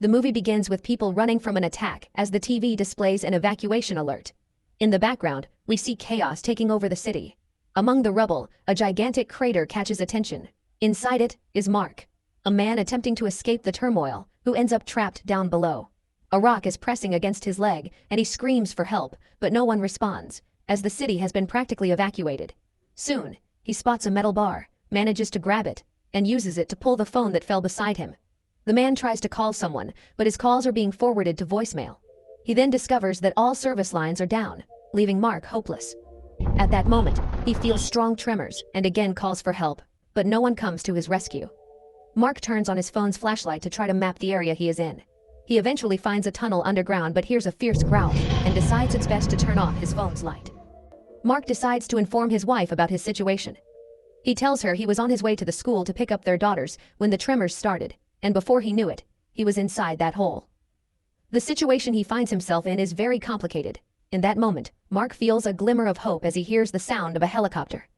The movie begins with people running from an attack as the TV displays an evacuation alert. In the background, we see chaos taking over the city. Among the rubble, a gigantic crater catches attention. Inside it is Mark, a man attempting to escape the turmoil, who ends up trapped down below. A rock is pressing against his leg, and he screams for help, but no one responds, as the city has been practically evacuated. Soon, he spots a metal bar, manages to grab it, and uses it to pull the phone that fell beside him. The man tries to call someone, but his calls are being forwarded to voicemail. He then discovers that all service lines are down, leaving Mark hopeless. At that moment, he feels strong tremors and again calls for help, but no one comes to his rescue. Mark turns on his phone's flashlight to try to map the area he is in. He eventually finds a tunnel underground but hears a fierce growl and decides it's best to turn off his phone's light. Mark decides to inform his wife about his situation. He tells her he was on his way to the school to pick up their daughters when the tremors started, and before he knew it, he was inside that hole. The situation he finds himself in is very complicated. In that moment, Mark feels a glimmer of hope as he hears the sound of a helicopter.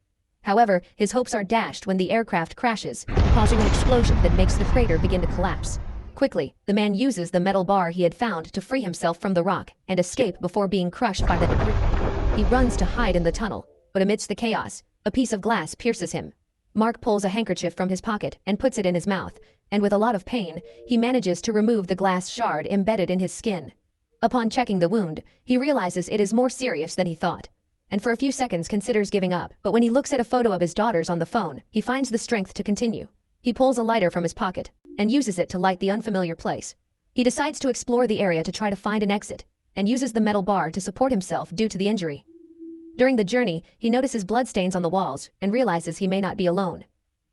However, his hopes are dashed when the aircraft crashes, causing an explosion that makes the crater begin to collapse. Quickly, the man uses the metal bar he had found to free himself from the rock and escape before being crushed by the debris. He runs to hide in the tunnel, but amidst the chaos, a piece of glass pierces him. Mark pulls a handkerchief from his pocket and puts it in his mouth, and with a lot of pain, he manages to remove the glass shard embedded in his skin. Upon checking the wound, he realizes it is more serious than he thought, and for a few seconds considers giving up, but when he looks at a photo of his daughters on the phone, he finds the strength to continue. He pulls a lighter from his pocket and uses it to light the unfamiliar place. He decides to explore the area to try to find an exit, and uses the metal bar to support himself due to the injury. During the journey, he notices bloodstains on the walls and realizes he may not be alone.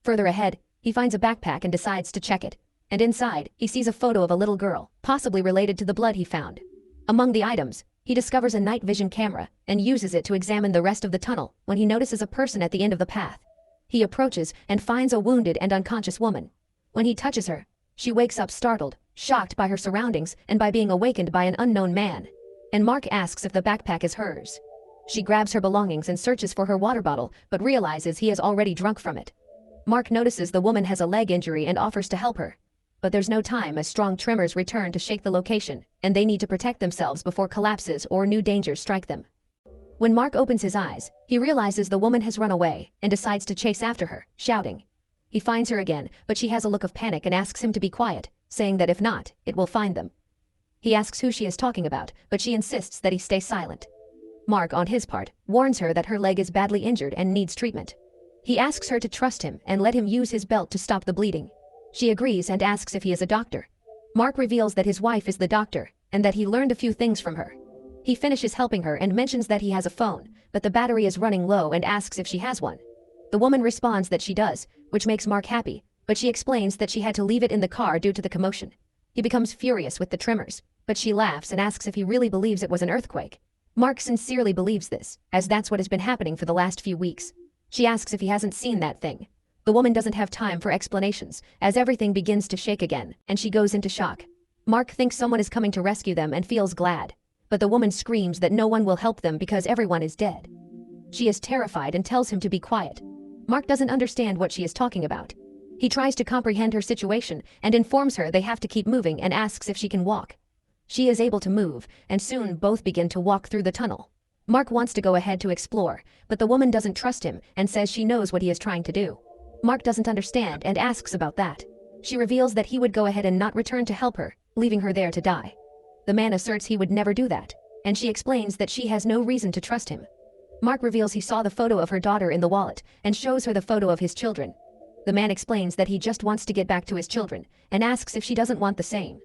Further ahead, he finds a backpack and decides to check it, and inside, he sees a photo of a little girl, possibly related to the blood he found. Among the items, he discovers a night vision camera and uses it to examine the rest of the tunnel when he notices a person at the end of the path. He approaches and finds a wounded and unconscious woman. When he touches her, she wakes up startled, shocked by her surroundings and by being awakened by an unknown man. And Mark asks if the backpack is hers. She grabs her belongings and searches for her water bottle, but realizes he has already drunk from it. Mark notices the woman has a leg injury and offers to help her. But there's no time as strong tremors return to shake the location, and they need to protect themselves before collapses or new dangers strike them. When Mark opens his eyes, he realizes the woman has run away and decides to chase after her, shouting. He finds her again, but she has a look of panic and asks him to be quiet, saying that if not, it will find them. He asks who she is talking about, but she insists that he stay silent. Mark, on his part, warns her that her leg is badly injured and needs treatment. He asks her to trust him and let him use his belt to stop the bleeding. She agrees and asks if he is a doctor. Mark reveals that his wife is the doctor, and that he learned a few things from her. He finishes helping her and mentions that he has a phone, but the battery is running low and asks if she has one. The woman responds that she does, which makes Mark happy, but she explains that she had to leave it in the car due to the commotion. He becomes furious with the tremors, but she laughs and asks if he really believes it was an earthquake. Mark sincerely believes this, as that's what has been happening for the last few weeks. She asks if he hasn't seen that thing. The woman doesn't have time for explanations, as everything begins to shake again, and she goes into shock. Mark thinks someone is coming to rescue them and feels glad, but the woman screams that no one will help them because everyone is dead. She is terrified and tells him to be quiet. Mark doesn't understand what she is talking about. He tries to comprehend her situation and informs her they have to keep moving and asks if she can walk. She is able to move, and soon both begin to walk through the tunnel. Mark wants to go ahead to explore, but the woman doesn't trust him and says she knows what he is trying to do. Mark doesn't understand and asks about that. She reveals that he would go ahead and not return to help her, leaving her there to die. The man asserts he would never do that, and she explains that she has no reason to trust him. Mark reveals he saw the photo of her daughter in the wallet and shows her the photo of his children. The man explains that he just wants to get back to his children and asks if she doesn't want the same.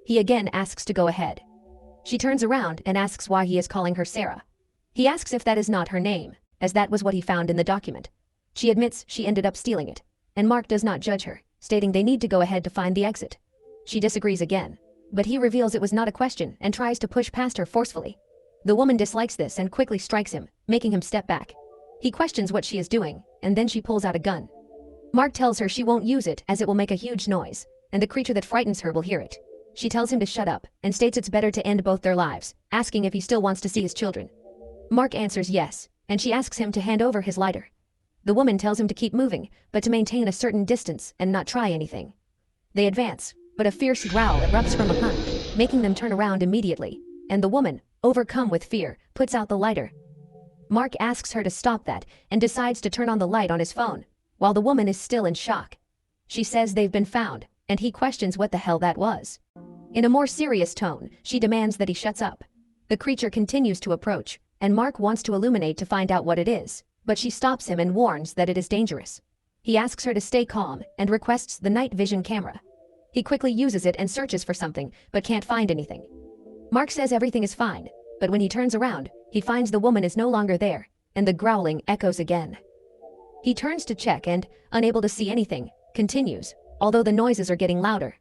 He again asks to go ahead. She turns around and asks why he is calling her Sarah. He asks if that is not her name, as that was what he found in the document. She admits she ended up stealing it, and Mark does not judge her, stating they need to go ahead to find the exit. She disagrees again, but he reveals it was not a question and tries to push past her forcefully. The woman dislikes this and quickly strikes him, making him step back. He questions what she is doing, and then she pulls out a gun. Mark tells her she won't use it as it will make a huge noise, and the creature that frightens her will hear it. She tells him to shut up and states it's better to end both their lives, asking if he still wants to see his children. Mark answers yes, and she asks him to hand over his lighter. The woman tells him to keep moving, but to maintain a certain distance and not try anything. They advance, but but a fierce growl erupts from behind, making them turn around immediately, and the woman, overcome with fear, puts out the lighter. Mark asks her to stop that and decides to turn on the light on his phone, while the woman is still in shock. She says they've been found, and he questions what the hell that was. In a more serious tone, she demands that he shuts up. The creature continues to approach, and Mark wants to illuminate to find out what it is, but she stops him and warns that it is dangerous. He asks her to stay calm and requests the night vision camera. He quickly uses it and searches for something, but can't find anything. Mark says everything is fine, but when he turns around, he finds the woman is no longer there, and the growling echoes again. He turns to check and, unable to see anything, continues, although the noises are getting louder.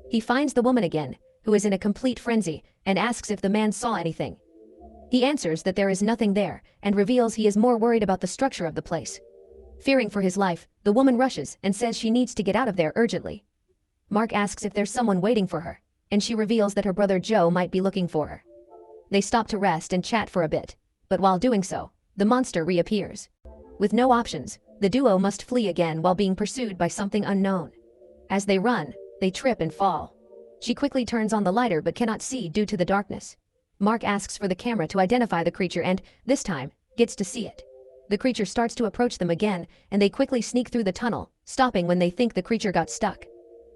He finds the woman again, who is in a complete frenzy, and asks if the man saw anything. He answers that there is nothing there, and reveals he is more worried about the structure of the place. Fearing for his life, the woman rushes and says she needs to get out of there urgently. Mark asks if there's someone waiting for her, and she reveals that her brother Joe might be looking for her. They stop to rest and chat for a bit, but while doing so, the monster reappears. With no options, the duo must flee again while being pursued by something unknown. As they run, they trip and fall. She quickly turns on the lighter but cannot see due to the darkness. Mark asks for the camera to identify the creature and, this time, gets to see it. The creature starts to approach them again, and they quickly sneak through the tunnel, stopping when they think the creature got stuck.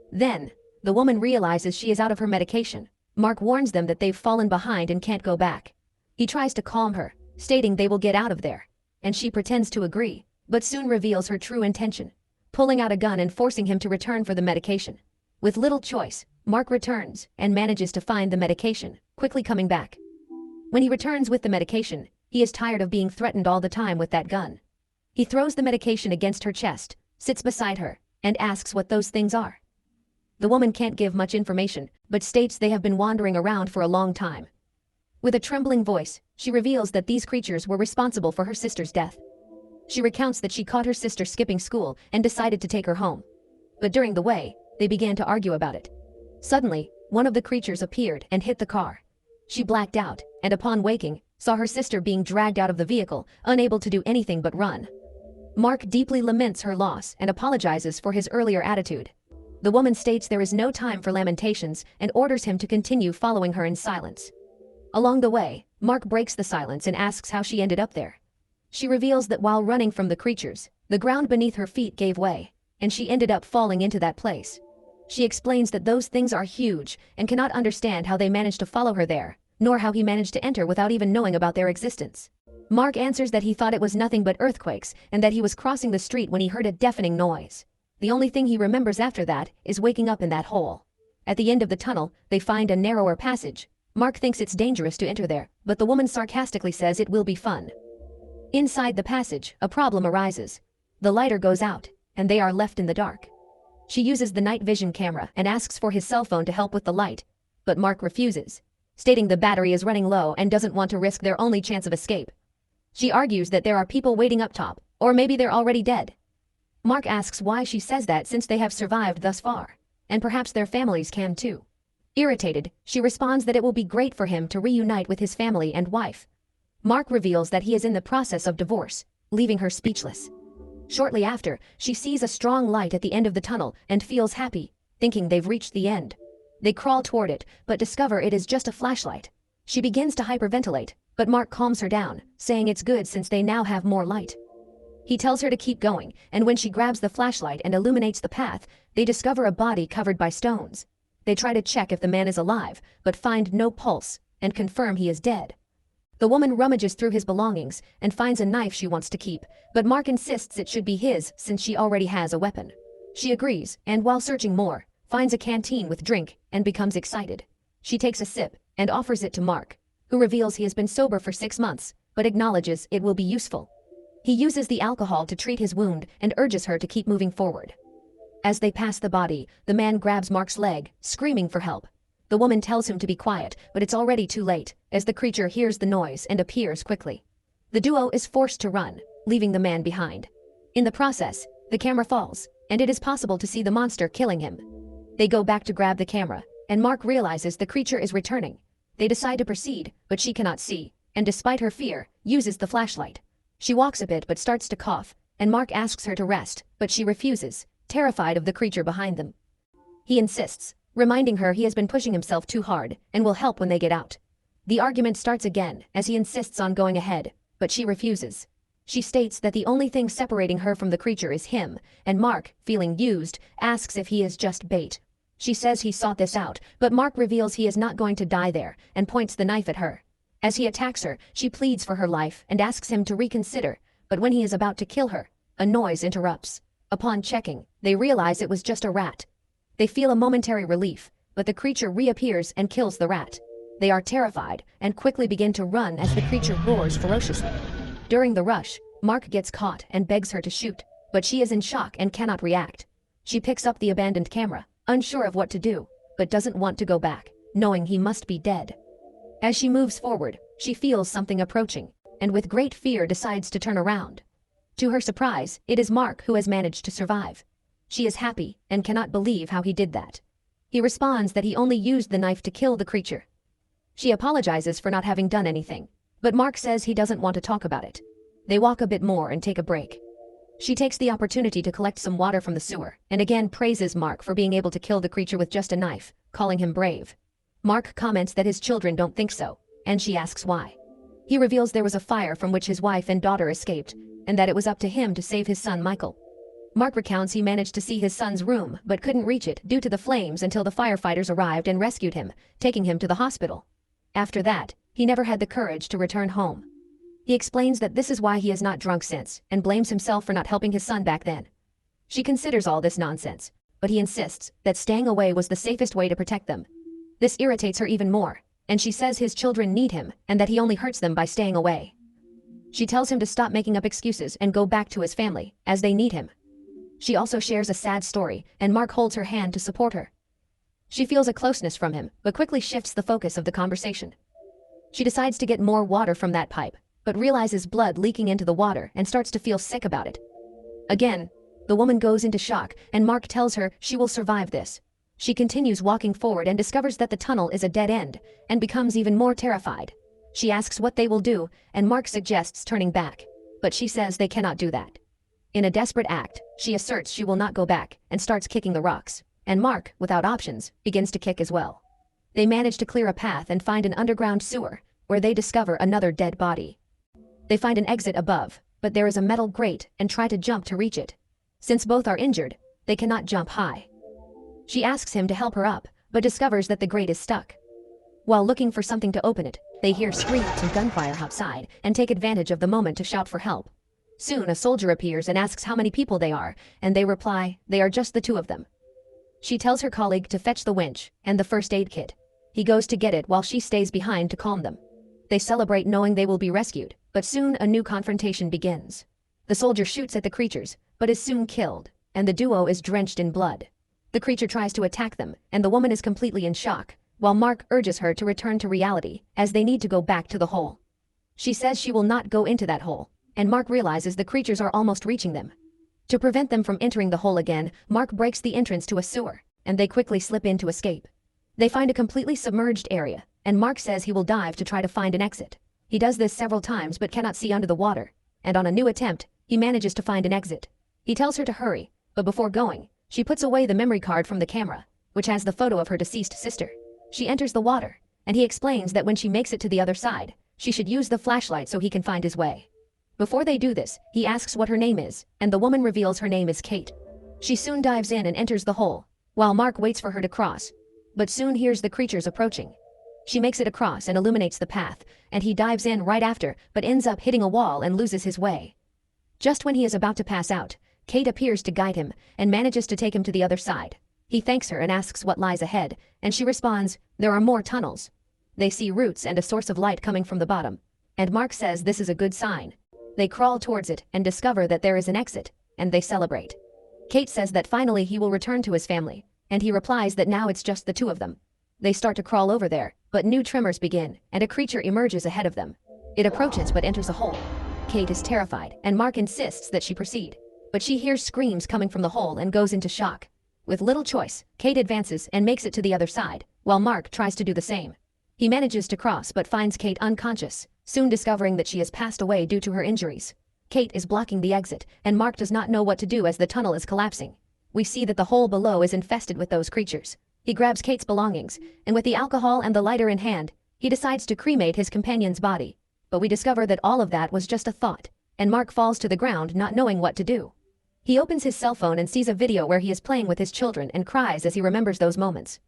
Then, the woman realizes she is out of her medication. Mark warns them that they've fallen behind and can't go back. He tries to calm her, stating they will get out of there, and she pretends to agree, but soon reveals her true intention, pulling out a gun and forcing him to return for the medication. With little choice, Mark returns and manages to find the medication, quickly coming back. When he returns with the medication, he is tired of being threatened all the time with that gun. He throws the medication against her chest, sits beside her, and asks what those things are. The woman can't give much information, but states they have been wandering around for a long time. With a trembling voice, she reveals that these creatures were responsible for her sister's death. She recounts that she caught her sister skipping school and decided to take her home. But during the way, they began to argue about it. Suddenly, one of the creatures appeared and hit the car. She blacked out, and upon waking, saw her sister being dragged out of the vehicle, unable to do anything but run. Mark deeply laments her loss and apologizes for his earlier attitude. The woman states there is no time for lamentations and orders him to continue following her in silence. Along the way, Mark breaks the silence and asks how she ended up there. She reveals that while running from the creatures, the ground beneath her feet gave way, and she ended up falling into that place. She explains that those things are huge and cannot understand how they managed to follow her there, nor how he managed to enter without even knowing about their existence. Mark answers that he thought it was nothing but earthquakes and that he was crossing the street when he heard a deafening noise. The only thing he remembers after that is waking up in that hole. At the end of the tunnel, they find a narrower passage. Mark thinks it's dangerous to enter there, but the woman sarcastically says it will be fun. Inside the passage, a problem arises. The lighter goes out, and they are left in the dark. She uses the night vision camera and asks for his cell phone to help with the light, but Mark refuses, stating the battery is running low and doesn't want to risk their only chance of escape. She argues that there are people waiting up top, or maybe they're already dead. Mark asks why she says that since they have survived thus far, and perhaps their families can too. Irritated, she responds that it will be great for him to reunite with his family and wife. Mark reveals that he is in the process of divorce, leaving her speechless. Shortly after, she sees a strong light at the end of the tunnel and feels happy, thinking they've reached the end. They crawl toward it, but discover it is just a flashlight. She begins to hyperventilate, but Mark calms her down, saying it's good since they now have more light. He tells her to keep going, and when she grabs the flashlight and illuminates the path, they discover a body covered by stones. They try to check if the man is alive, but find no pulse, and confirm he is dead. The woman rummages through his belongings and finds a knife she wants to keep, but Mark insists it should be his since she already has a weapon. She agrees, and while searching more, finds a canteen with drink and becomes excited. She takes a sip and offers it to Mark, who reveals he has been sober for 6 months, but acknowledges it will be useful. He uses the alcohol to treat his wound and urges her to keep moving forward. As they pass the body, the man grabs Mark's leg, screaming for help. The woman tells him to be quiet, but it's already too late, as the creature hears the noise and appears quickly. The duo is forced to run, leaving the man behind. In the process, the camera falls, and it is possible to see the monster killing him. They go back to grab the camera, and Mark realizes the creature is returning. They decide to proceed, but she cannot see, and despite her fear, uses the flashlight. She walks a bit but starts to cough, and Mark asks her to rest, but she refuses, terrified of the creature behind them. He insists, reminding her he has been pushing himself too hard and will help when they get out. The argument starts again as he insists on going ahead, but she refuses. She states that the only thing separating her from the creature is him, and Mark, feeling used, asks if he is just bait. She says he sought this out, but Mark reveals he is not going to die there and points the knife at her. As he attacks her, she pleads for her life and asks him to reconsider, but when he is about to kill her, a noise interrupts. Upon checking, they realize it was just a rat. They feel a momentary relief, but the creature reappears and kills the rat. They are terrified and quickly begin to run as the creature roars ferociously. During the rush, Mark gets caught and begs her to shoot, but she is in shock and cannot react. She picks up the abandoned camera, unsure of what to do, but doesn't want to go back, knowing he must be dead. As she moves forward, she feels something approaching, and with great fear decides to turn around. To her surprise, it is Mark who has managed to survive. She is happy and cannot believe how he did that. He responds that he only used the knife to kill the creature. She apologizes for not having done anything, but Mark says he doesn't want to talk about it. They walk a bit more and take a break. She takes the opportunity to collect some water from the sewer, and again praises Mark for being able to kill the creature with just a knife, calling him brave. Mark comments that his children don't think so, and she asks why. He reveals there was a fire from which his wife and daughter escaped, and that it was up to him to save his son Michael. Mark recounts he managed to see his son's room but couldn't reach it due to the flames until the firefighters arrived and rescued him, taking him to the hospital. After that, he never had the courage to return home. He explains that this is why he has not drunk since, and blames himself for not helping his son back then. She considers all this nonsense, but he insists that staying away was the safest way to protect them. This irritates her even more, and she says his children need him and that he only hurts them by staying away. She tells him to stop making up excuses and go back to his family, as they need him. She also shares a sad story, and Mark holds her hand to support her. She feels a closeness from him, but quickly shifts the focus of the conversation. She decides to get more water from that pipe, but realizes blood leaking into the water and starts to feel sick about it. Again, the woman goes into shock, and Mark tells her she will survive this. She continues walking forward and discovers that the tunnel is a dead end, and becomes even more terrified. She asks what they will do, and Mark suggests turning back, but she says they cannot do that. In a desperate act, she asserts she will not go back and starts kicking the rocks, and Mark, without options, begins to kick as well. They manage to clear a path and find an underground sewer, where they discover another dead body. They find an exit above, but there is a metal grate and try to jump to reach it. Since both are injured, they cannot jump high. She asks him to help her up, but discovers that the grate is stuck. While looking for something to open it, they hear screams and gunfire outside and take advantage of the moment to shout for help. Soon a soldier appears and asks how many people they are, and they reply, they are just the two of them. She tells her colleague to fetch the winch and the first aid kit. He goes to get it while she stays behind to calm them. They celebrate knowing they will be rescued, but soon a new confrontation begins. The soldier shoots at the creatures, but is soon killed, and the duo is drenched in blood. The creature tries to attack them, and the woman is completely in shock, while Mark urges her to return to reality, as they need to go back to the hole. She says she will not go into that hole, and Mark realizes the creatures are almost reaching them. To prevent them from entering the hole again, Mark breaks the entrance to a sewer, and they quickly slip in to escape. They find a completely submerged area, and Mark says he will dive to try to find an exit. He does this several times but cannot see under the water, and on a new attempt, he manages to find an exit. He tells her to hurry, but before going, she puts away the memory card from the camera, which has the photo of her deceased sister. She enters the water, and he explains that when she makes it to the other side, she should use the flashlight so he can find his way. Before they do this, he asks what her name is, and the woman reveals her name is Kate. She soon dives in and enters the hole, while Mark waits for her to cross, but soon hears the creatures approaching. She makes it across and illuminates the path, and he dives in right after, but ends up hitting a wall and loses his way. Just when he is about to pass out, Kate appears to guide him, and manages to take him to the other side. He thanks her and asks what lies ahead, and she responds, there are more tunnels. They see roots and a source of light coming from the bottom, and Mark says this is a good sign. They crawl towards it and discover that there is an exit, and they celebrate. Kate says that finally he will return to his family, and he replies that now it's just the two of them. They start to crawl over there, but new tremors begin, and a creature emerges ahead of them. It approaches but enters a hole. Kate is terrified, and Mark insists that she proceed, but she hears screams coming from the hole and goes into shock. With little choice, Kate advances and makes it to the other side, while Mark tries to do the same. He manages to cross but finds Kate unconscious, soon discovering that she has passed away due to her injuries. Kate is blocking the exit, and Mark does not know what to do as the tunnel is collapsing. We see that the hole below is infested with those creatures. He grabs Kate's belongings, and with the alcohol and the lighter in hand, he decides to cremate his companion's body. But we discover that all of that was just a thought, and Mark falls to the ground not knowing what to do. He opens his cell phone and sees a video where he is playing with his children and cries as he remembers those moments.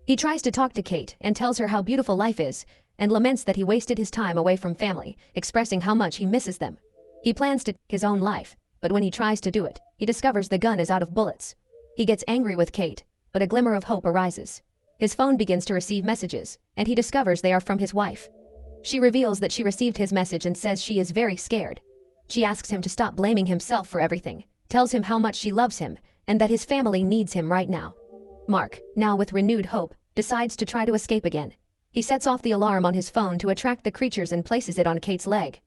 He tries to talk to Kate and tells her how beautiful life is, and laments that he wasted his time away from family, expressing how much he misses them. He plans to take his own life, but when he tries to do it, he discovers the gun is out of bullets. He gets angry with Kate, but a glimmer of hope arises. His phone begins to receive messages, and he discovers they are from his wife. She reveals that she received his message and says she is very scared. She asks him to stop blaming himself for everything, tells him how much she loves him, and that his family needs him right now. Mark, now with renewed hope, decides to try to escape again. He sets off the alarm on his phone to attract the creatures and places it on Kate's leg.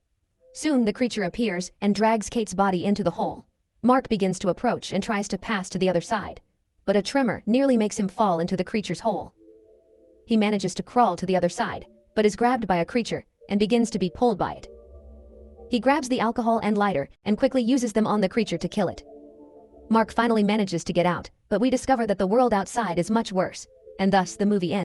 Soon the creature appears and drags Kate's body into the hole. Mark begins to approach and tries to pass to the other side, but a tremor nearly makes him fall into the creature's hole. He manages to crawl to the other side, but is grabbed by a creature and begins to be pulled by it. He grabs the alcohol and lighter and quickly uses them on the creature to kill it. Mark finally manages to get out, but we discover that the world outside is much worse, and thus the movie ends.